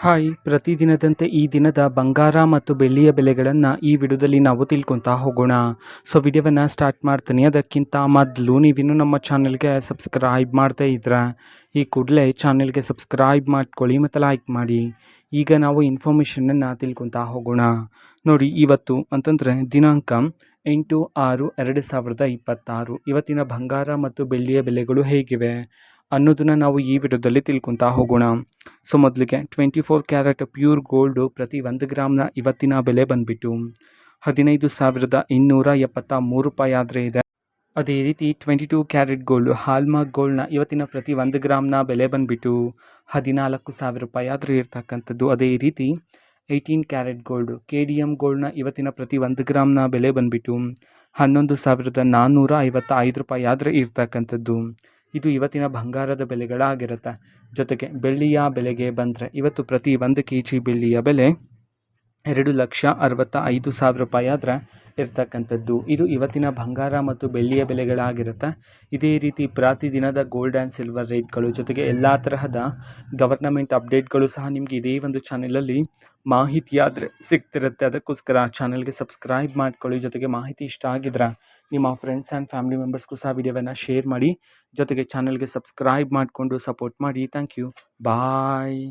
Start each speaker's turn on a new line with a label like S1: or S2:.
S1: Hi, ಪ್ರತಿದಿನದಂತೆ ಈ ದಿನದ ಬಂಗಾರ ಮತ್ತು ಬೆಳ್ಳಿಯ ಬೆಲೆಗಳನ್ನು ಈ ವಿಡಿಯೋದಲ್ಲಿ ನಾವು ತಿಳ್ಕೊತಾ ಹೋಗೋಣ. ವಿಡಿಯೋವನ್ನು ಸ್ಟಾರ್ಟ್ ಮಾಡ್ತೀನಿ. ಅದಕ್ಕಿಂತ ಮೊದಲು ನೀವಿನ್ನೂ ನಮ್ಮ ಚಾನಲ್ಗೆ ಸಬ್ಸ್ಕ್ರೈಬ್ ಮಾಡ್ತಾ ಇದ್ರೆ ಈ ಕೂಡಲೇ ಚಾನಲ್ಗೆ ಸಬ್ಸ್ಕ್ರೈಬ್ ಮಾಡ್ಕೊಳ್ಳಿ ಮತ್ತು ಲೈಕ್ ಮಾಡಿ. ಈಗ ನಾವು ಇನ್ಫಾರ್ಮೇಷನನ್ನು ತಿಳ್ಕೊತಾ ಹೋಗೋಣ. ನೋಡಿ, ಇವತ್ತು ಅಂತಂದರೆ ದಿನಾಂಕ 8/6/2026 ಇವತ್ತಿನ ಬಂಗಾರ ಮತ್ತು ಬೆಳ್ಳಿಯ ಬೆಲೆಗಳು ಹೇಗಿವೆ ಅನ್ನೋದನ್ನು ನಾವು ಈ ವಿಡಿಯೋದಲ್ಲಿ ತಿಳ್ಕೊತಾ ಹೋಗೋಣ. ಮೊದಲಿಗೆ 24 ಕ್ಯಾರೆಟ್ ಪ್ಯೂರ್ ಗೋಲ್ಡು ಪ್ರತಿ 1 ಗ್ರಾಮ್ನ ಇವತ್ತಿನ ಬೆಲೆ ಬಂದುಬಿಟ್ಟು 15,273 ರೂಪಾಯಿ ಆದರೆ ಇದೆ. ಅದೇ ರೀತಿ 22 ಕ್ಯಾರೆಟ್ ಗೋಲ್ಡು ಹಾಲ್ಮಾರ್ಕ್ ಗೋಲ್ಡ್ನ ಇವತ್ತಿನ ಪ್ರತಿ 1 ಗ್ರಾಮ್ನ ಬೆಲೆ ಬಂದುಬಿಟ್ಟು 14,000 ರೂಪಾಯಿ ಆದರೆ ಇರ್ತಕ್ಕಂಥದ್ದು. ಅದೇ ರೀತಿ 18 ಕ್ಯಾರೆಟ್ ಗೋಲ್ಡು KDM ಗೋಲ್ಡ್ನ ಇವತ್ತಿನ ಪ್ರತಿ 1 ಗ್ರಾಮ್ನ ಬೆಲೆ ಬಂದುಬಿಟ್ಟು 11,455 ರೂಪಾಯಿ ಆದರೆ ಇರ್ತಕ್ಕಂಥದ್ದು. ಇದು ಇವತ್ತಿನ ಬಂಗಾರದ ಬೆಲೆಗಳಾಗಿರುತ್ತೆ. ಜೊತೆಗೆ ಬೆಳ್ಳಿಯ ಬೆಲೆಗೆ ಬಂದರೆ ಇವತ್ತು ಪ್ರತಿ 1 kg ಬೆಳ್ಳಿಯ ಬೆಲೆ 2,65,000 ರೂಪಾಯಿ ಆದರೆ ಇರ್ತಕ್ಕಂಥದ್ದು. ಇದು ಇವತ್ತಿನ ಬಂಗಾರ ಮತ್ತು ಬೆಳ್ಳಿಯ ಬೆಲೆಗಳಾಗಿರುತ್ತೆ. ಇದೇ ರೀತಿ ಪ್ರತಿದಿನದ ಗೋಲ್ಡ್ ಆ್ಯಂಡ್ ಸಿಲ್ವರ್ ರೇಟ್ಗಳು ಜೊತೆಗೆ ಎಲ್ಲ ತರಹದ ಗವರ್ನಮೆಂಟ್ ಅಪ್ಡೇಟ್ಗಳು ಸಹ ನಿಮಗೆ ಇದೇ ಒಂದು ಚಾನಲಲ್ಲಿ ಮಾಹಿತಿ ಆದರೆ ಸಿಗ್ತಿರುತ್ತೆ. ಅದಕ್ಕೋಸ್ಕರ ಚಾನಲ್ಗೆ ಸಬ್ಸ್ಕ್ರೈಬ್ ಮಾಡ್ಕೊಳ್ಳಿ. ಜೊತೆಗೆ ಮಾಹಿತಿ ಇಷ್ಟ ಆಗಿದ್ರೆ ನಿಮ್ಮ ಫ್ರೆಂಡ್ಸ್ ಆ್ಯಂಡ್ ಫ್ಯಾಮಿಲಿ ಮೆಂಬರ್ಸ್ಗೂ ಸಹ ವಿಡಿಯೋವನ್ನು ಶೇರ್ ಮಾಡಿ. ಜೊತೆಗೆ ಚಾನಲ್ಗೆ ಸಬ್ಸ್ಕ್ರೈಬ್ ಮಾಡಿಕೊಂಡು ಸಪೋರ್ಟ್ ಮಾಡಿ. Thank you. ಬಾಯ್.